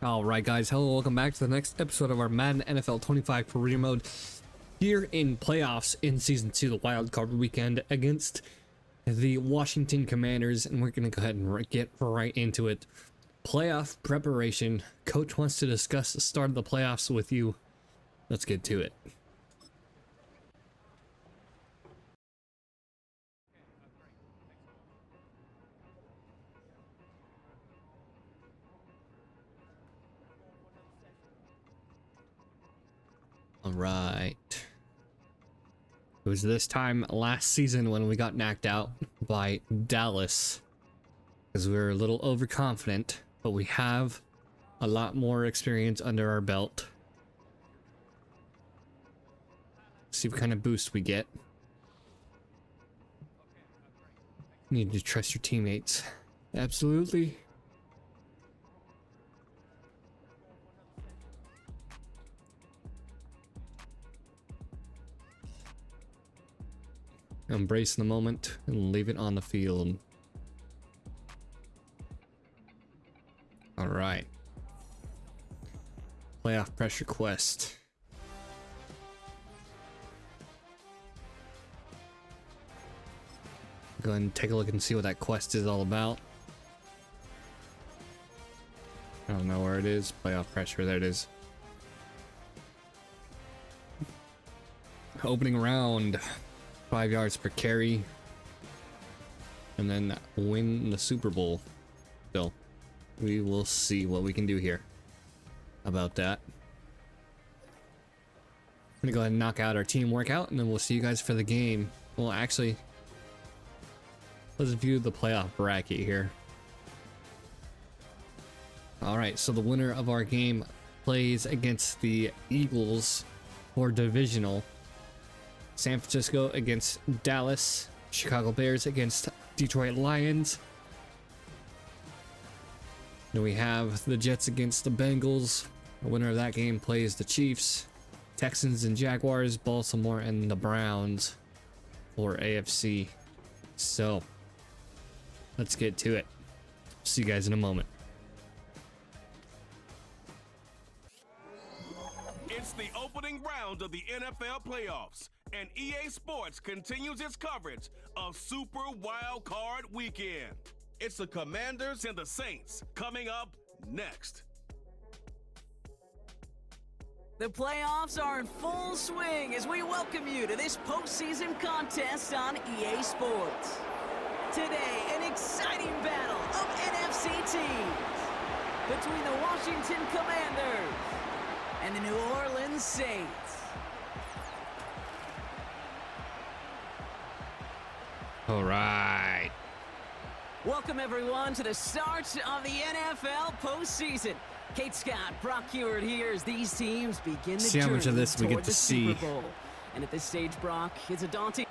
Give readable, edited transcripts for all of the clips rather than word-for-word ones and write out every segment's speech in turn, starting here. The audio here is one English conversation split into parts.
Alright guys, hello, welcome back to the next episode of our Madden NFL 25 career mode here in playoffs in season 2, the wild card weekend against the Washington Commanders, and we're going to go ahead and get right into it. Playoff preparation. Coach wants to discuss the start of the playoffs with you. Let's get to it. All right. It was this time last season when we got knocked out by Dallas because we were a little overconfident, but we have a lot more experience under our belt. See what kind of boost we get. Need to trust your teammates. Absolutely. Embrace the moment and leave it on the field. All right. Playoff pressure quest. Go ahead and take a look and see what that quest is all about. I don't know where it is. Playoff pressure, there it is. Opening round. 5 yards per carry, and then win the Super Bowl. So we will see what we can do here about that. I'm gonna go ahead and knock out our team workout, and then we'll see you guys for the game. Well, actually, let's view the playoff bracket here. All right, so the winner of our game plays against the Eagles for divisional. San Francisco against Dallas, Chicago Bears against Detroit Lions. Then we have the Jets against the Bengals. The winner of that game plays the Chiefs, Texans and Jaguars, Baltimore and the Browns for AFC. So let's get to it. See you guys in a moment. It's the opening round of the NFL playoffs, and EA Sports continues its coverage of Super Wild Card Weekend. It's the Commanders and the Saints coming up next. The playoffs are in full swing as we welcome you to this postseason contest on EA Sports. Today, an exciting battle of NFC teams between the Washington Commanders and the New Orleans Saints. All right. Welcome everyone to the start of the NFL postseason. Kate Scott, Brock Heward here as these teams begin the See how much of this we get to see. Super Bowl. And at this stage, Brock, it's a daunting.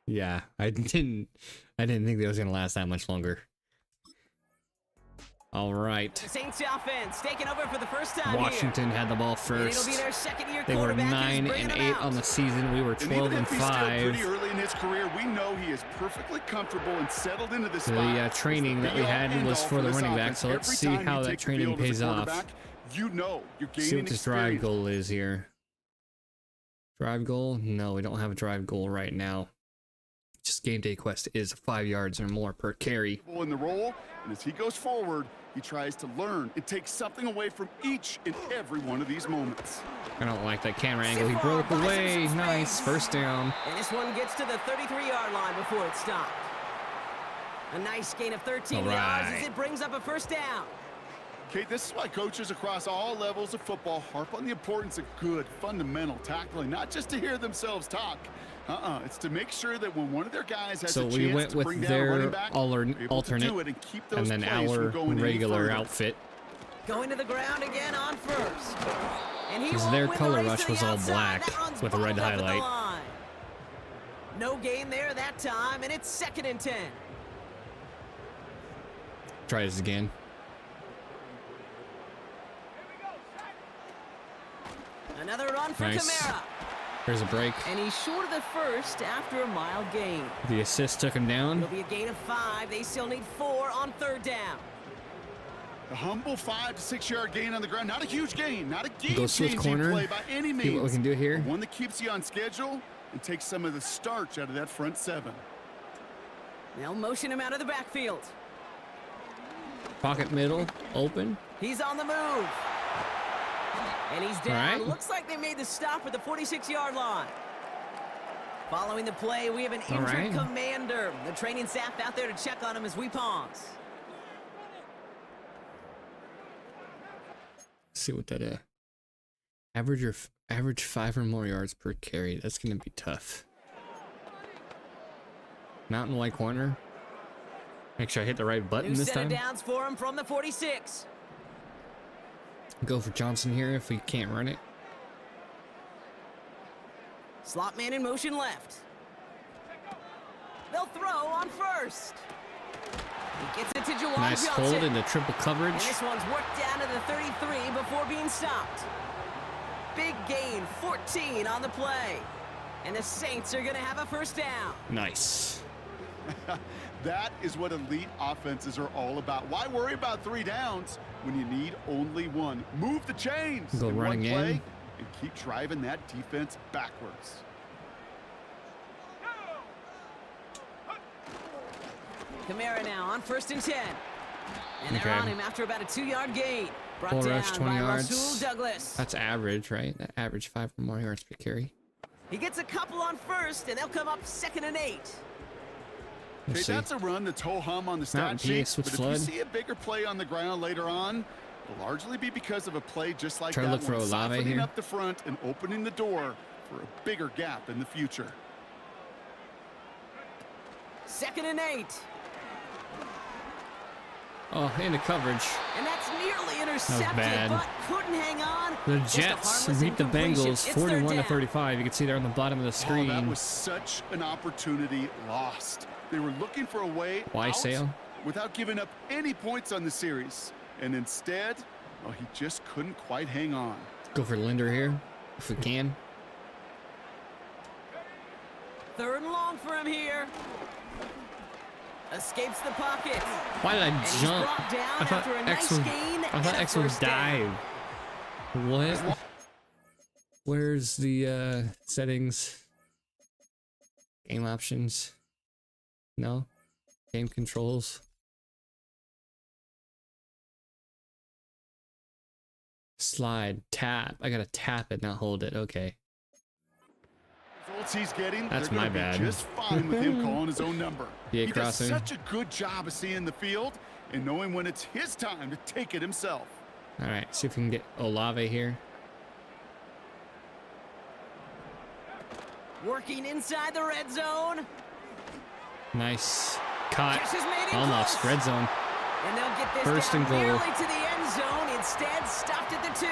Yeah, I didn't think that was gonna last that much longer. All right. Saints offense taking over for the first time. Washington had the ball first. It'll be their second year. They were 9 and 8 on the season. We were 12 and 5. Pretty early in his career, we know he is perfectly comfortable and settled into the spot. The training that we had was for the running back, so let's see how that training pays off. You know, you're gaining See what this drive goal is here. Drive goal? No, we don't have a drive goal right now. Just game day quest is 5 yards or more per carry. In the role, and as he goes forward, he tries to learn and take something away from each and every one of these moments. I don't like that camera angle. He broke away. Nice. First down. And this one gets to the 33-yard line before it stopped. A nice gain of 13 yards as it brings up a first down. Kate, this is why coaches across all levels of football harp on the importance of good, fundamental tackling, not just to hear themselves talk. It's to make sure that when one of their guys has a chance we went to bring with down a their running back, alternate and then our regular outfit. Going to the ground again on first. And because their color rush was all black with a red highlight. No gain there that time, and it's 2nd and 10. Try this again. Another run for Kamara. There's a break. And he's short of the first after a mild gain. The assist took him down. It'll be a gain of 5. They still need 4 on 3rd down. A humble 5 to 6 yard gain on the ground. Not a huge gain, not a Go Swift game-changing corner. play by any means. See what we can do here. But one that keeps you on schedule and takes some of the starch out of that front 7. They'll motion him out of the backfield. Pocket middle, open. He's on the move. And he's down. All right. Looks like they made the stop at the 46-yard line. Following the play, we have an injured right. commander. The training staff out there to check on him as we pause. Let's see what that average 5 or more yards per carry. That's gonna be tough. Mountain white corner. Make sure I hit the right button New this set time. of downs for him from the 46. Go for Johnson here if we can't run it. Slot man in motion left. They'll throw on first. He gets it to Jawan Nice Johnson. hold into triple coverage. And this one's worked down to the 33 before being stopped. Big gain, 14 on the play. And the Saints are going to have a first down. Nice. That is what elite offenses are all about. Why worry about 3 downs when you need only 1? Move the chains Go in running one play in. and keep driving that defense backwards. Kamara now on 1st and 10. And they're Okay. on him after about a 2-yard gain. Brought Full down rush, 20 by yards. Rasul Douglas. That's average, right? That average 5 or more yards per carry. He gets a couple on 1st, and they'll come up 2nd and 8. We'll Okay, see. that's a run that's ho-hum on the Mountain stat sheet, PS with but flood. if you see a bigger play on the ground later on, it'll largely be because of a play just like Try to that look for one, Olave softening here. up the front and opening the door for a bigger gap in the future. 2nd and 8. Oh, into coverage. And that's nearly intercepted, bad. but couldn't hang on. The Just a Jets harmless beat the incompletion. Bengals It's 41 to third down. 35. You can see there on the bottom of the Oh, screen. that was such an opportunity lost. They were looking for a way Why out Sale? without giving up any points on the series. And instead, well, he just couldn't quite hang on. Go for Linder here, if we can. 3rd and long for him here. Escapes the pocket. Why did I And he's jump? brought down I thought after a X nice was. gain I and thought a X was first down. dive. What? Where's the settings? Game options? No. Game controls. Slide, tap. I gotta tap it, not hold it. Okay. Results he's getting, That's they're my gonna be bad. just fine with him calling his own number. Yeah, He crossing. does such a good job of seeing the field and knowing when it's his time to take it himself. All right. See if we can get Olave here. Working inside the red zone. Nice. Caught. Catch is made in Almost. close. Red zone. And they'll get this First down and goal. nearly to the end zone. Instead, stopped at the 2.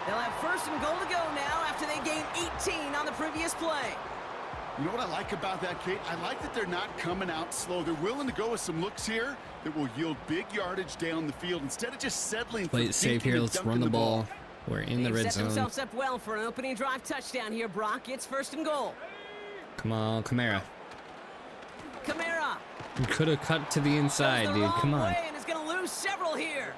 They'll have 1st and goal to go now after they gained 18 on the previous play. You know what I like about that, Kate? I like that they're not coming out slow. They're willing to go with some looks here that will yield big yardage down the field instead of just settling Play for it safe dinking here. and Let's dunking run the ball. We're in the They've red set zone. themselves up well for an opening drive touchdown here, Brock. It's 1st and goal. Come on, Kamara. Kamara. You could have cut to the inside, goes the dude. wrong Come on. way and is going to lose several here.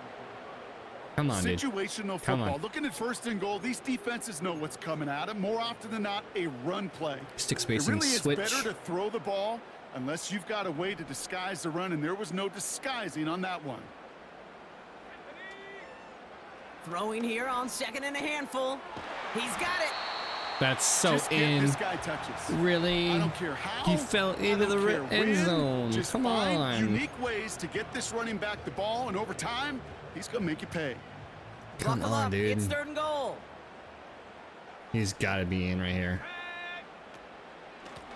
Come on, dude. Situational Come football. on. Looking at 1st and goal, these defenses know what's coming at them. More often than not, a run play. Stick It spacing really switch. is better to throw the ball unless you've got a way to disguise the run, and there was no disguising on that one. Throwing here on 2nd and a handful. He's got it. That's so Just get in. this guy touches. Really? I don't care how. He fell I into don't the care end when. zone. Just Come find on. unique ways to get this running back the ball, and over time, he's going to make you pay. Come Buckle on, up. dude. It's 3rd and goal. He's got to be in right here.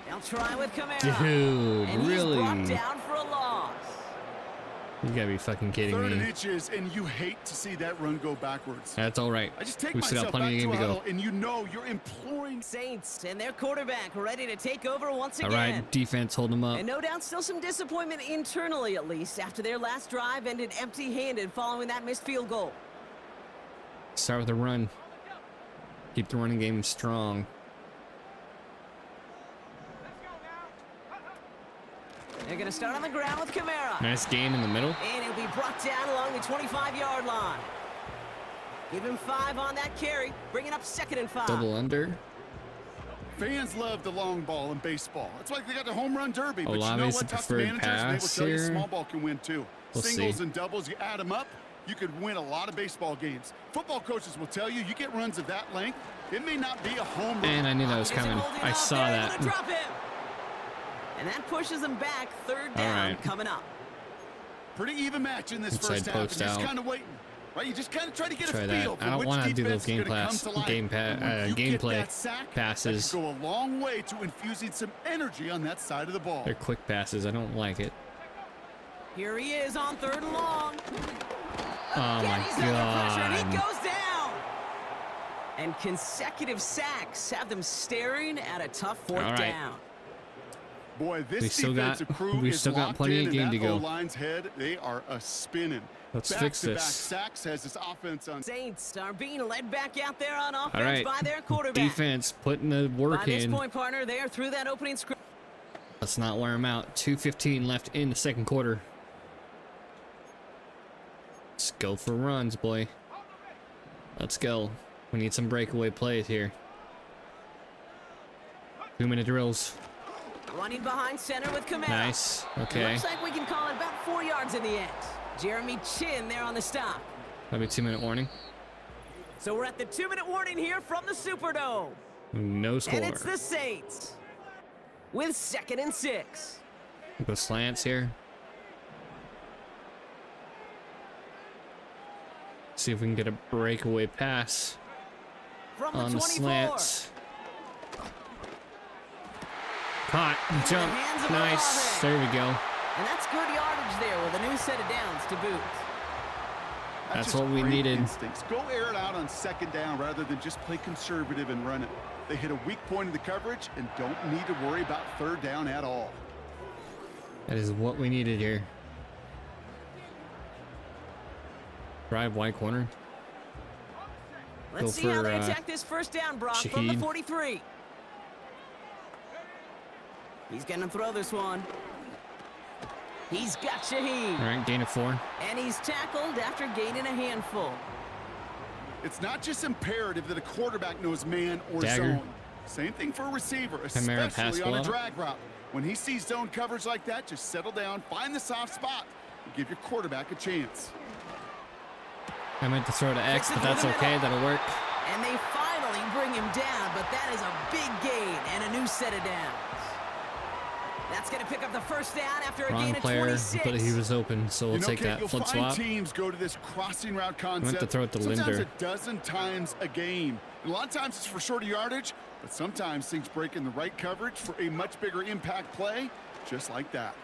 They'll try with Kamara. Dude, and really? He's brought down for a loss. You gotta be fucking kidding 3rd and me. inches, and you hate to see that run go backwards. That's all right. I just take We still myself got plenty back of to game a to go. huddle, and you know you're imploring. Saints and their quarterback ready to take over once All again. right, defense, hold him up. And no doubt still some disappointment internally, at least, after their last drive ended empty-handed following that missed field goal. Start with a run. Keep the running game strong. They're going to start on the ground with Kamara. Nice gain in the middle. And he'll be brought down along the 25-yard line. Give him 5 on that carry. Bring it up 2nd and 5. Double under. Fans love the long ball in baseball. It's like they got the home run derby. But you know Olave's what? the Tough preferred managers, they will pass tell you here. small ball can win too. We'll Singles see. and doubles, you add them up, you could win a lot of baseball games. Football coaches will tell you, you get runs of that length, it may not be a home run. And I knew that was coming. I saw that. Drop him. And that pushes them back. 3rd down right. coming up. Pretty even match in this Inside first half. post You're just out. kind of waiting. Right, you just kind of try to get Try a that. feel for I don't which want to do those defense is game gonna pass, come to life. game And when you get gameplay that sack, passes. that can go a long way to infusing some energy on that side of the ball. They're quick passes. I don't like it. Here he is on 3rd and long. Oh Again, my he's under pressure, and he god. goes down. And consecutive sacks have them staring at a tough 4th All right. down. Boy, this We still got- defensive crew we is still got locked plenty in, of game and to that go. O-line's head, they are a spinning. Let's fix Back-to-back this. sacks has this offense on. Saints are being led back out there on offense All right. by their quarterback. Defense putting the By work this in. point, partner, they are through that opening script. Let's not wear them out. 2:15 left in the 2nd quarter. Let's go for runs, boy. Let's go. We need some breakaway plays here. 2-minute drills. Running behind center with Kamara. Nice. It Okay. looks like we can call it about 4 yards in the end. Jeremy Chin there on the stop. That'll be 2-minute warning. So we're at the 2-minute warning here from the Superdome. No score. And it's the Saints with 2nd and 6. Go slants here. See if we can get a breakaway pass From the on the 24. slants. Caught. Jump. hands of Nice. Olave. There we go. And that's good yardage there with a new set of downs to boot. That's just what we great needed. Instincts. Go air it out on 2nd down rather than just play conservative and run it. They hit a weak point in the coverage and don't need to worry about 3rd down at all. That is what we needed here. Drive wide corner. Let's Go see how for, they attack this 1st down, Brock, from the Shaheed. 43. He's going to throw this one. He's got Shaheed. All right, gain of 4. And he's tackled after gaining a handful. It's not just imperative that a quarterback knows man or Dagger. zone. Same thing for a receiver, Kamara pass especially on a block. drag route. When he sees zone coverage like that, just settle down, find the soft spot, and give your quarterback a chance. I meant to throw to X, but that's okay. That'll work. And they finally bring him down, but that is a big gain and a new set of downs. That's going to pick up the 1st down after a Wrong gain of player, 26. but he was open, so we'll take Kate, that you'll flip find swap. teams go to this crossing route concept to throw it to sometimes Linder. a dozen times a game. And a lot of times it's for shorter yardage, but sometimes things break in the right coverage for a much bigger impact play, just like that.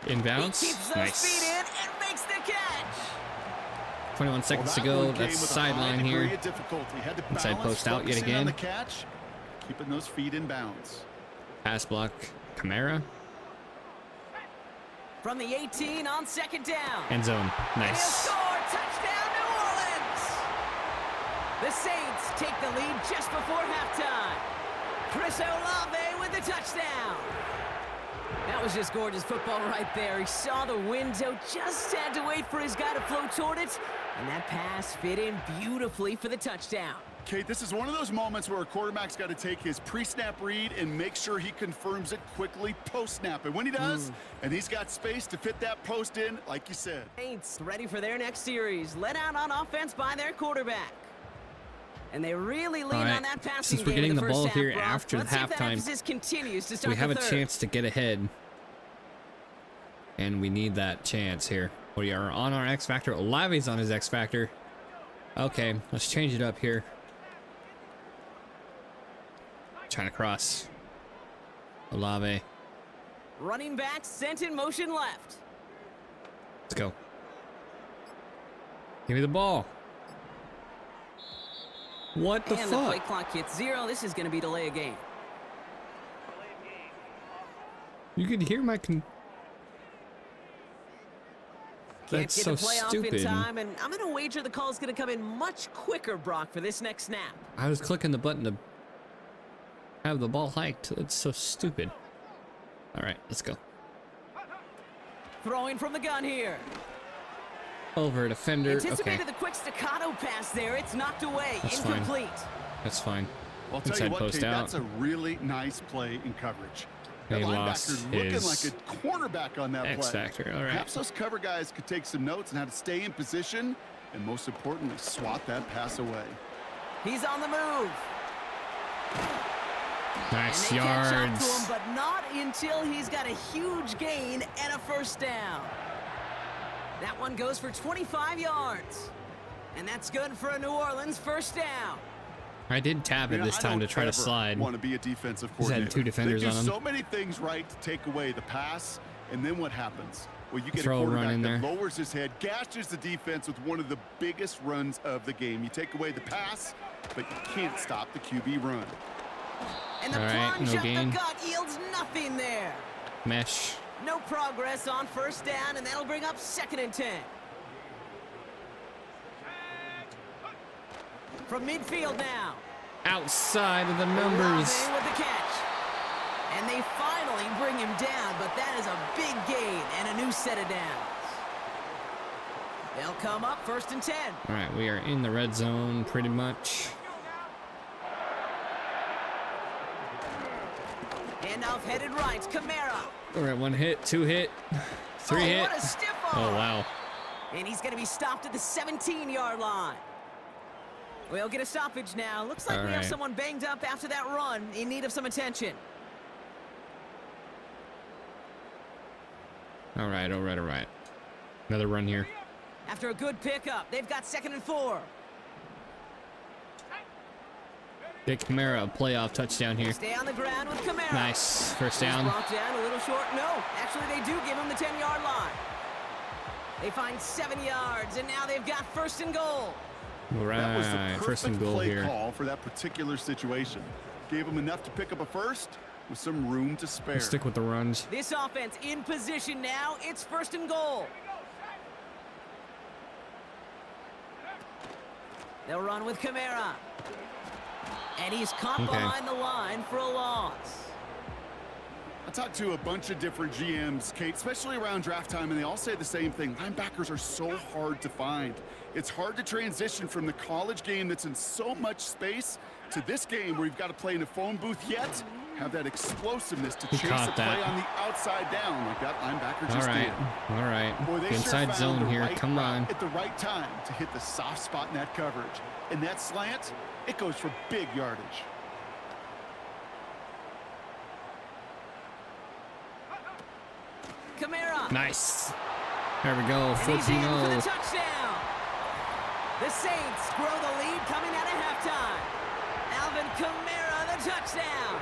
Inbounds. He keeps those Nice. feet in and makes the catch. 21 seconds to Well, go. one came That's with a high sideline degree here. of difficulty. Had to Inside balance, post out yet focusing on again. the catch, keeping those feet in bounds. Pass block. Kamara. From the 18 on 2nd down. End zone. And he'll Nice. score. Touchdown, New Orleans. The Saints take the lead just before halftime. Chris Olave with the touchdown. That was just gorgeous football right there. He saw the window, just had to wait for his guy to float toward it, and that pass fit in beautifully for the touchdown. Kate, this is one of those moments where a quarterback's got to take his pre-snap read and make sure he confirms it quickly post-snap. And when he does, and he's got space to fit that post in, like you said. Saints ready for their next series, led out on offense by their quarterback. And they really lean All right, on that passing since we're game in getting the the first ball half, here Brock. after Let's see if that halftime, emphasis continues to start We have the a third. chance to get ahead. And we need that chance here. We are on our X Factor. Olave's on his X Factor. Okay, let's change it up here. Trying to cross. Olave. Running back sent in motion left. Let's go. Give me the ball. What the And the play fuck? clock hits 0. This is going to be delay a game. You could hear my Can't That's get so the play off stupid. in time, and I'm going to wager the call is going to come in much quicker, Brock, for this next snap. I was clicking the button to have the ball hiked. That's so stupid. All right, let's go. throwing from the gun here. Over defender. Anticipated Okay. the quick staccato pass there. It's knocked away. That's Incomplete. That's fine. I'll tell you Inside what, post Kate, out. that's a really nice play in coverage. That He linebacker lost looking his like a cornerback on that X play. factor. All right. Perhaps those cover guys could take some notes on how to stay in position and, most importantly, swat that pass away. He's on the move. Nice And they catch up to yards. him, but not until he's got a huge gain and a first down. That one goes for 25 yards. And that's good for a New Orleans first down. I did tap it this time to try to slide. Want to be a defensive He's coordinator. had 2 defenders they do on him. so many things right to take away the pass, and then what happens? Well, you get Throw a a run quarterback in that there. lowers his head, gashes the defense with one of the biggest runs of the game. You take away the pass, but you can't stop the QB run. And the All right, plunge no up gain. the gut yields nothing there. Mesh. No progress on first down, and that'll bring up 2nd and 10. From midfield now. Outside of the numbers. Olave with the catch. And they finally bring him down, but that is a big gain and a new set of downs. They'll come up 1st and 10. All right, we are in the red zone pretty much. Handoff headed right. Kamara. All right, 1 hit, 2 hit, 3 hit. What a stiff Oh, arm. wow. And he's going to be stopped at the 17-yard line. We'll get a stoppage now. Looks like All we have right. someone banged up after that run in need of some attention. All right, all right, all right. Another run here. After a good pickup, they've got 2nd and 4. Dick Kamara, a playoff touchdown here. Stay on the ground with Kamara. Nice. First He's down. brought down a little short. No, actually they do give him the 10-yard line. They find 7 yards, and now they've got 1st and goal. All That was the right, perfect first and goal play here. call for that particular situation. Gave him enough to pick up a first with some room to spare. Let's stick with the runs. This offense in position now. It's 1st and goal. They'll run with Kamara. And he's caught Okay. behind the line for a loss. I talked to a bunch of different GMs, Kate, especially around draft time, and they all say the same thing. Linebackers are so hard to find. It's hard to transition from the college game that's in so much space to this game where you've got to play in a phone booth, yet have that explosiveness to He chase caught a play that. on the outside down like that linebacker All just right, did. all right. Boy, they sure Inside found zone the here. right Come route on. at the right time to hit the soft spot in that coverage. And that slant, it goes for big yardage. Kamara. Nice. There we go. And he's in for the 14-0. touchdown. The Saints grow the lead coming out of halftime. Alvin Kamara, the touchdown.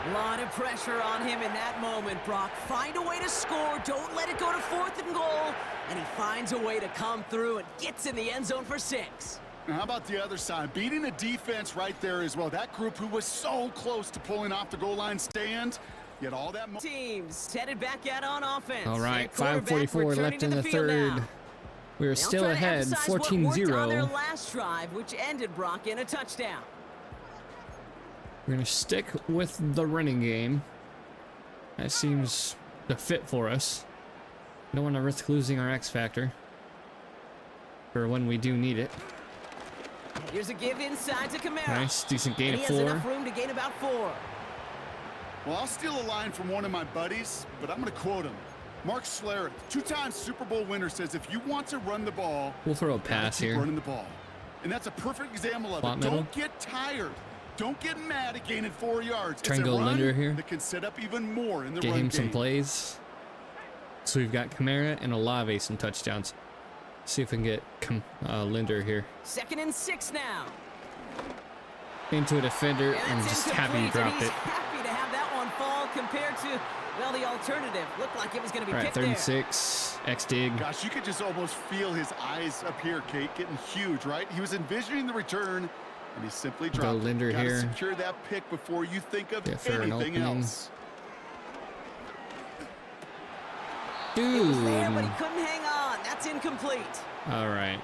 A lot of pressure on him in that moment, Brock. Find a way to score. Don't let it go to 4th and goal. And he finds a way to come through and gets in the end zone for 6. Now, how about the other side? Beating the defense right there as well. That group who was so close to pulling off the goal line stand, yet all that... Teams headed back out on offense. All right, Their quarterback 5:44 returning left to in the field third. now. We are They'll still try to ahead, emphasize what worked on their 14-0. last drive, which ended Brock in a touchdown. We're going to stick with the running game. That seems the fit for us. Don't want to risk losing our X factor for when we do need it. Here's a give inside to Kamara. Nice, decent gain And he of has 4. enough room to gain about 4. Well, I'll steal a line from one of my buddies, but I'm going to quote him. Mark Schlereth, 2-time Super Bowl winner, says if you want to run the ball, We'll throw a you gotta pass keep here. running the ball. And that's a perfect example of Slot it. middle. Don't get tired. Don't get mad at gaining 4 yards. Try and it's a go run Linder here. that can set up even more in the Get run him some game. plays. So we've got Kamara and Olave some touchdowns. See if we can get Linder here. 2nd and 6 now. Into a defender. And I'm that's just happy he incomplete, and dropped he's it. happy to have that one fall compared to, well, the alternative. Looked like it was going to be All right, picked 3rd and there. 6. X-dig. Gosh, you could just almost feel his eyes up here, Kate, getting huge, right? He was envisioning the return, and he simply dropped it. Linder Gotta here. secure that pick before you think of Yeah, fair and anything opening. else. It was there, but Dude. he couldn't hang on. That's incomplete. All right.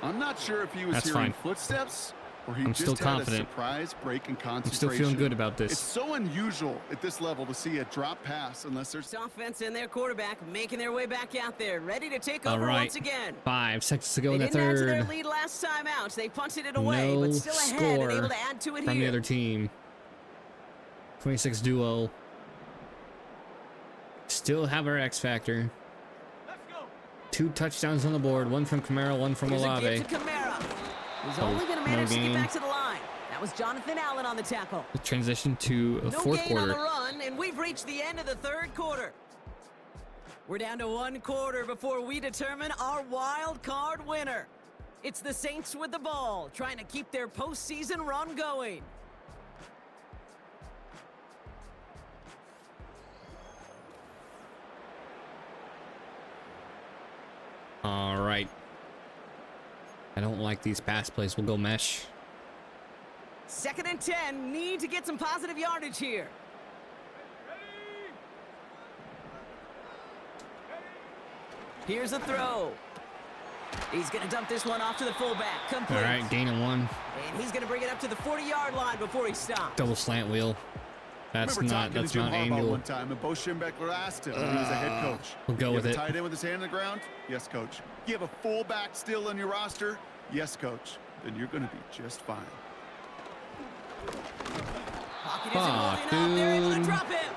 I'm not sure if he was That's hearing fine. footsteps where he I'm just still had confident. a surprise break in concentration. I'm still feeling good about It's this. so unusual at this level to see a drop pass unless there's... This offense and their quarterback making their way back out there, ready to take All over right. once again. 5 seconds to go They in the didn't add to their third. lead last time out. They punted it away, No but still ahead and score able to add to it from the here. other team. 26 duo. Still have our X factor. 2 touchdowns on the board. 1 from Kamara, 1 from Here's a Olave. give to Kamara. He's Oh, only going to no manage to get gain. back to the line. That was Jonathan Allen on the tackle. Transition to a No fourth gain on the quarter. run, and we've reached the end of the third quarter. We're down to 1 quarter before we determine our wild card winner. It's the Saints with the ball, trying to keep their postseason run going. All right. I don't like these pass plays. We'll go mesh. 2nd and 10, need to get some positive yardage here. Here's a throw. He's going to dump this one off to the fullback. Complete. All right, gain of 1. And he's going to bring it up to the 40-yard line before he stops. Double slant wheel. That's Remember not. talking That's to Jim not Harbaugh angle. one time, and Bo Schembechler asked him when he was a head coach. We'll go you with have it. a tight end with his hand on the ground? Yes, coach. You have a fullback still on your roster? Yes, coach. Then you're going to be just fine. Pocket isn't holding up. They're able to dude. drop him.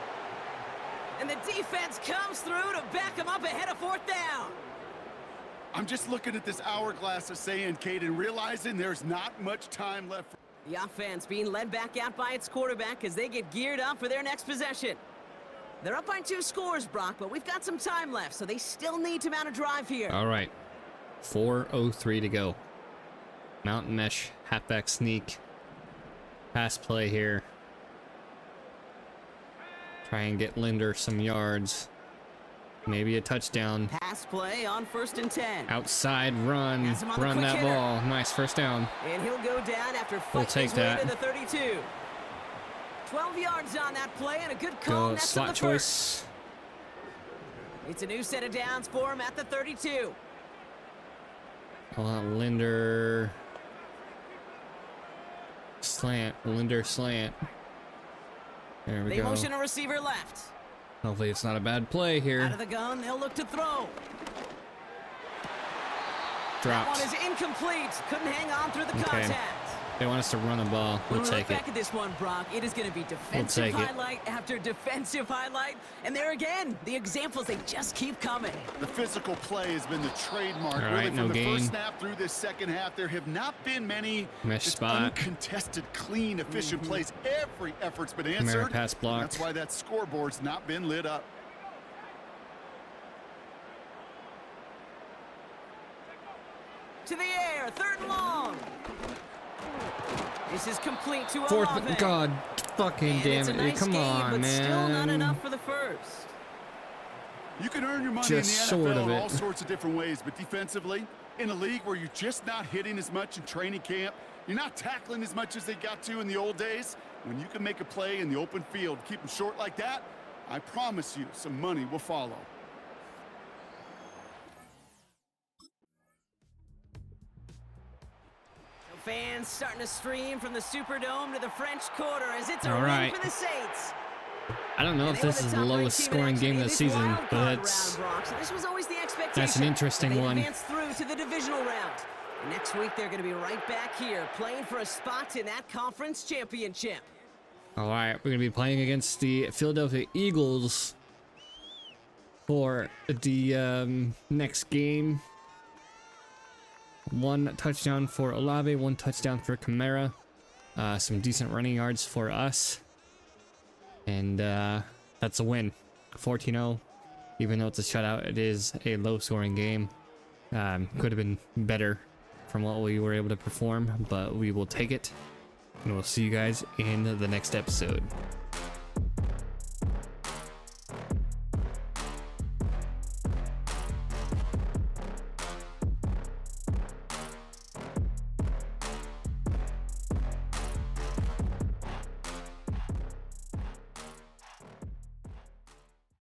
And the defense comes through to back him up ahead of 4th down. I'm just looking at this hourglass of saying, Kate, and realizing there's not much time left. The offense being led back out by its quarterback as they get geared up for their next possession. They're up by 2 scores, Brock, but we've got some time left, so they still need to mount a drive here. All right. 4:03 to go. Mountain mesh, halfback sneak. Pass play here. Try and get Linder some yards. Maybe a touchdown. Pass play on 1st and 10. Outside run. Has him on the Run quick that hitter. ball. Nice first down. And he'll go down after We'll fighting take his way that. to the 32. 12 yards on that play and a good call Go next slot on the choice. first. It's a new set of downs for him at the 32. Linder. Slant. Linder slant. There we They go. motion a receiver left. Hopefully it's not a bad play Out here. of the gun, they'll look to throw. That Dropped. one is incomplete. Couldn't hang on through the contact. They want us to run the ball. When We'll we take look it. back at this one, Brock, it is going to be defensive take it. highlight after defensive highlight. And there again, the examples, they just keep coming. The physical play has been the trademark. All really, right, from no the gain. first snap through this second half, there have not been many Mesh just spot. uncontested, clean, efficient plays. Every effort's been answered. pass and blocked. That's why that scoreboard's not been lit up. To the air, 3rd and long. This is complete to Fourth. Olave. God fucking And damn it's a it. nice Come game, on, but man. still not enough for the first. You can earn your money Just in the short NFL of in it. all sorts of different ways, but defensively, in a league where you're just not hitting as much in training camp, you're not tackling as much as they got to in the old days, when you can make a play in the open field, keep them short like that, I promise you some money will follow. Fans starting to stream from the Superdome to the French Quarter as it's a All win right. for the Saints. I don't know And if they were this the is the top-ranked lowest team in scoring action game in of the this season, wild but card that's round, Brock. So this was always the expectation. that's an interesting they one. advanced through to the divisional round. And next week they're going to be right back here playing for a spot in that conference championship. All right, we're gonna be playing against the Philadelphia Eagles for the next game. 1 touchdown for Olave, 1 touchdown for Kamara. Some decent running yards for us, and that's a win. 14-0. Even though it's a shutout, it is a low-scoring game. Could have been better from what we were able to perform, but we will take it. And we'll see you guys in the next episode.